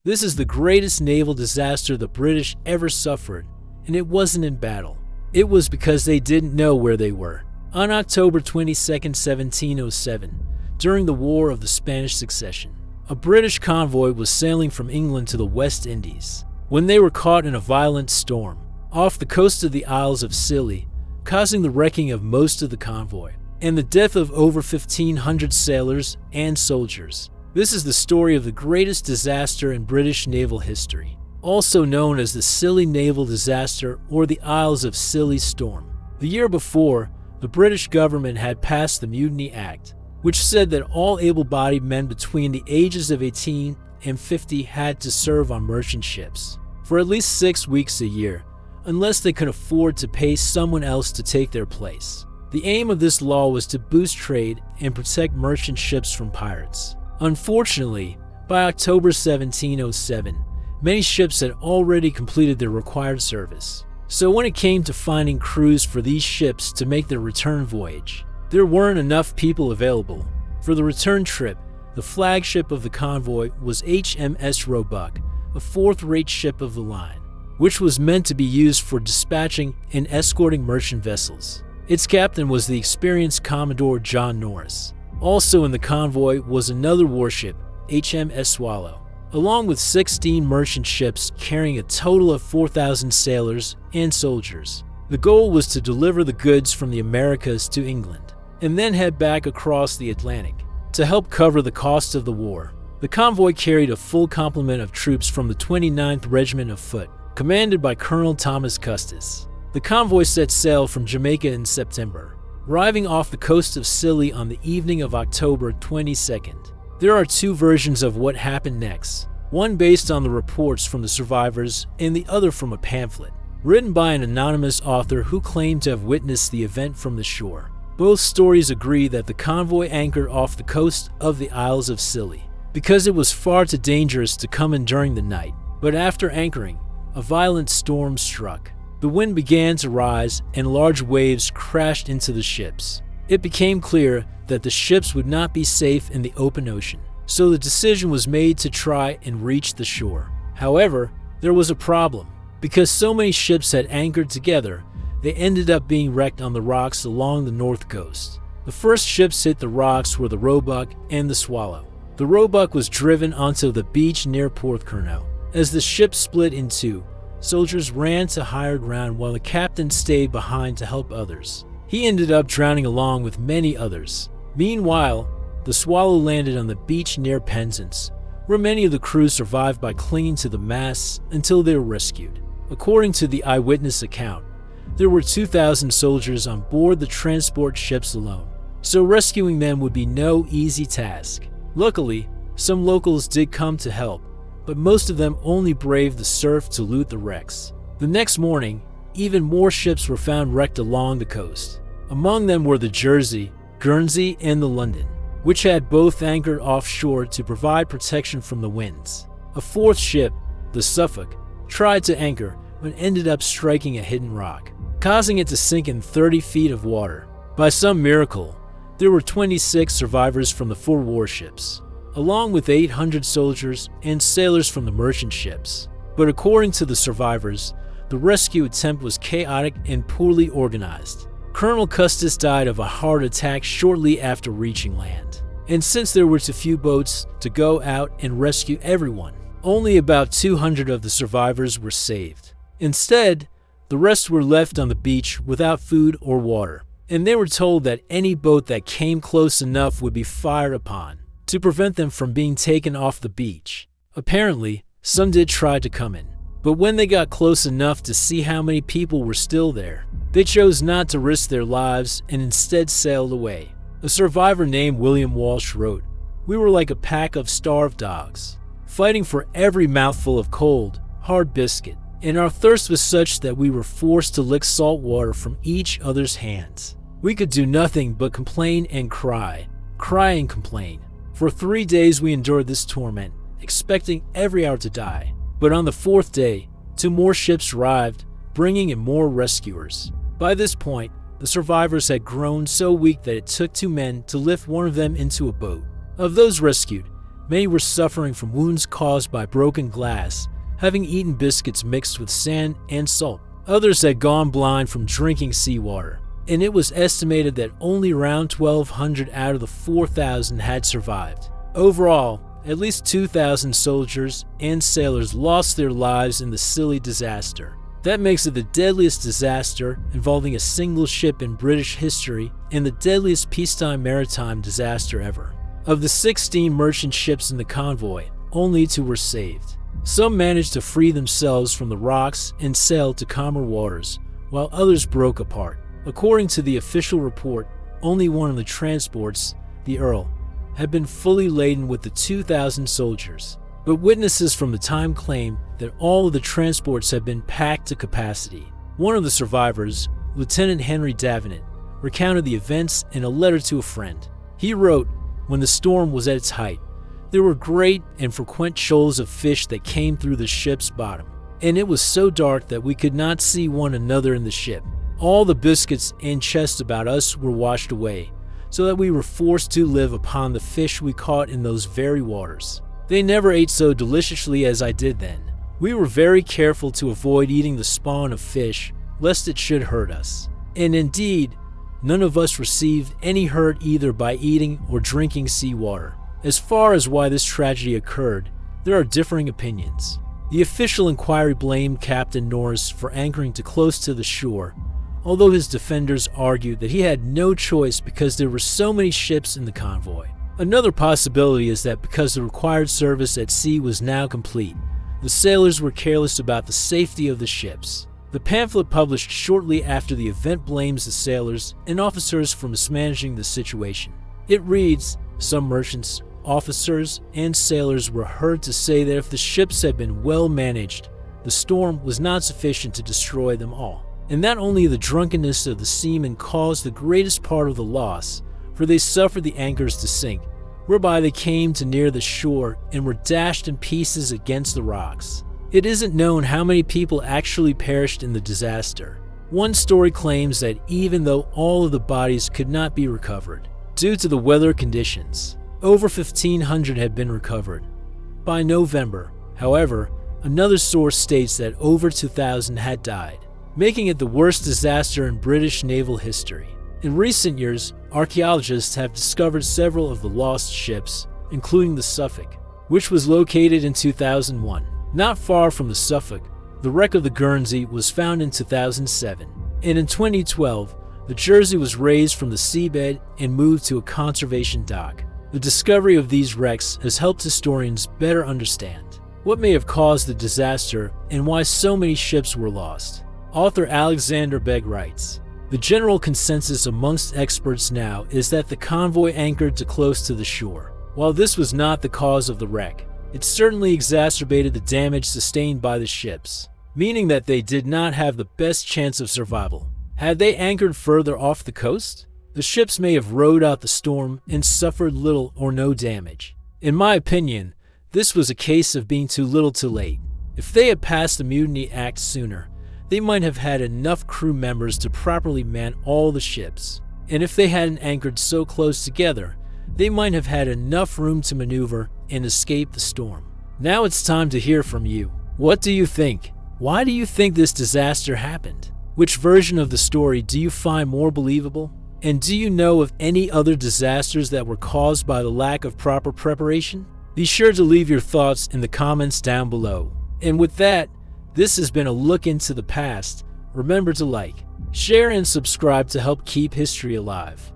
This is the greatest naval disaster the British ever suffered, and it wasn't in battle. It was because they didn't know where they were. On October 22, 1707, during the War of the Spanish Succession, a British convoy was sailing from England to the West Indies when they were caught in a violent storm off the coast of the Isles of Scilly, causing the wrecking of most of the convoy and the death of over 1,500 sailors and soldiers. This is the story of the greatest disaster in British naval history, also known as the Scilly Naval Disaster or the Isles of Scilly Storm. The year before, the British government had passed the Mutiny Act, which said that all able-bodied men between the ages of 18 and 50 had to serve on merchant ships for at least 6 weeks a year, unless they could afford to pay someone else to take their place. The aim of this law was to boost trade and protect merchant ships from pirates. Unfortunately, by October 1707, many ships had already completed their required service. So when it came to finding crews for these ships to make their return voyage, there weren't enough people available. For the return trip, the flagship of the convoy was HMS Roebuck, a fourth-rate ship of the line, which was meant to be used for dispatching and escorting merchant vessels. Its captain was the experienced Commodore John Norris. Also in the convoy was another warship, HMS Swallow, along with 16 merchant ships carrying a total of 4,000 sailors and soldiers. The goal was to deliver the goods from the Americas to England, and then head back across the Atlantic to help cover the cost of the war. The convoy carried a full complement of troops from the 29th Regiment of Foot, commanded by Colonel Thomas Custis. The convoy set sail from Jamaica in September, arriving off the coast of Scilly on the evening of October 22nd. There are two versions of what happened next, one based on the reports from the survivors and the other from a pamphlet written by an anonymous author who claimed to have witnessed the event from the shore. Both stories agree that the convoy anchored off the coast of the Isles of Scilly because it was far too dangerous to come in during the night. But after anchoring, a violent storm struck. The wind began to rise and large waves crashed into the ships. It became clear that the ships would not be safe in the open ocean, so the decision was made to try and reach the shore. However, there was a problem. Because so many ships had anchored together, they ended up being wrecked on the rocks along the north coast. The first ships hit the rocks were the Roebuck and the Swallow. The Roebuck was driven onto the beach near Porthcurno. As the ship split in two, soldiers ran to higher ground while the captain stayed behind to help others. He ended up drowning along with many others. Meanwhile, the Swallow landed on the beach near Penzance, where many of the crew survived by clinging to the masts until they were rescued. According to the eyewitness account, there were 2,000 soldiers on board the transport ships alone, so rescuing them would be no easy task. Luckily, some locals did come to help, but most of them only braved the surf to loot the wrecks. The next morning, even more ships were found wrecked along the coast. Among them were the Jersey, Guernsey, and the London, which had both anchored offshore to provide protection from the winds. A fourth ship, the Suffolk, tried to anchor but ended up striking a hidden rock, causing it to sink in 30 feet of water. By some miracle, there were 26 survivors from the 4 warships, along with 800 soldiers and sailors from the merchant ships. But according to the survivors, the rescue attempt was chaotic and poorly organized. Colonel Custis died of a heart attack shortly after reaching land. And since there were too few boats to go out and rescue everyone, only about 200 of the survivors were saved. Instead, the rest were left on the beach without food or water, and they were told that any boat that came close enough would be fired upon to prevent them from being taken off the beach. Apparently, some did try to come in, but when they got close enough to see how many people were still there, they chose not to risk their lives and instead sailed away. A survivor named William Walsh wrote, "We were like a pack of starved dogs, fighting for every mouthful of cold, hard biscuit, and our thirst was such that we were forced to lick salt water from each other's hands. We could do nothing but complain and cry and complain. For 3 days we endured this torment, expecting every hour to die. But on the 4th day, 2 more ships arrived, bringing in more rescuers. By this point, the survivors had grown so weak that it took 2 men to lift one of them into a boat. Of those rescued, Many were suffering from wounds caused by broken glass, having eaten biscuits mixed with sand and salt. Others had gone blind from drinking seawater, and it was estimated that only around 1,200 out of the 4,000 had survived. Overall, at least 2,000 soldiers and sailors lost their lives in the Scilly disaster. That makes it the deadliest disaster involving a single ship in British history and the deadliest peacetime maritime disaster ever. Of the 16 merchant ships in the convoy, only 2 were saved. Some managed to free themselves from the rocks and sail to calmer waters, while others broke apart. According to the official report, only one of the transports, the Earl, had been fully laden with the 2,000 soldiers. But witnesses from the time claim that all of the transports had been packed to capacity. One of the survivors, Lieutenant Henry Davenant, recounted the events in a letter to a friend. He wrote, "When the storm was at its height, there were great and frequent shoals of fish that came through the ship's bottom, and it was so dark that we could not see one another in the ship. All the biscuits and chests about us were washed away, so that we were forced to live upon the fish we caught in those very waters. They never ate so deliciously as I did then. We were very careful to avoid eating the spawn of fish, lest it should hurt us. And indeed, none of us received any hurt either by eating or drinking seawater. As far as why this tragedy occurred, there are differing opinions. The official inquiry blamed Captain Norris for anchoring too close to the shore, although his defenders argued that he had no choice because there were so many ships in the convoy. Another possibility is that because the required service at sea was now complete, the sailors were careless about the safety of the ships. The pamphlet published shortly after the event blames the sailors and officers for mismanaging the situation. It reads, "Some merchants, officers, and sailors were heard to say that if the ships had been well managed, the storm was not sufficient to destroy them all, and that only the drunkenness of the seamen caused the greatest part of the loss, for they suffered the anchors to sink, whereby they came to near the shore and were dashed in pieces against the rocks." It isn't known how many people actually perished in the disaster. One story claims that even though all of the bodies could not be recovered, due to the weather conditions, over 1,500 had been recovered. By November, however, another source states that over 2,000 had died, making it the worst disaster in British naval history. In recent years, archaeologists have discovered several of the lost ships, including the Suffolk, which was located in 2001. Not far from the Suffolk, the wreck of the Guernsey was found in 2007, and in 2012, the Jersey was raised from the seabed and moved to a conservation dock. The discovery of these wrecks has helped historians better understand what may have caused the disaster and why so many ships were lost. Author Alexander Begg writes, "The general consensus amongst experts now is that the convoy anchored too close to the shore. While this was not the cause of the wreck, it certainly exacerbated the damage sustained by the ships, meaning that they did not have the best chance of survival. Had they anchored further off the coast, the ships may have rode out the storm and suffered little or no damage. In my opinion, this was a case of being too little too late. If they had passed the Mutiny Act sooner, they might have had enough crew members to properly man all the ships. And if they hadn't anchored so close together, they might have had enough room to maneuver and escape the storm." Now it's time to hear from you. What do you think? Why do you think this disaster happened? Which version of the story do you find more believable? And do you know of any other disasters that were caused by the lack of proper preparation? Be sure to leave your thoughts in the comments down below. And with that, this has been a look into the past. Remember to like, share, and subscribe to help keep history alive.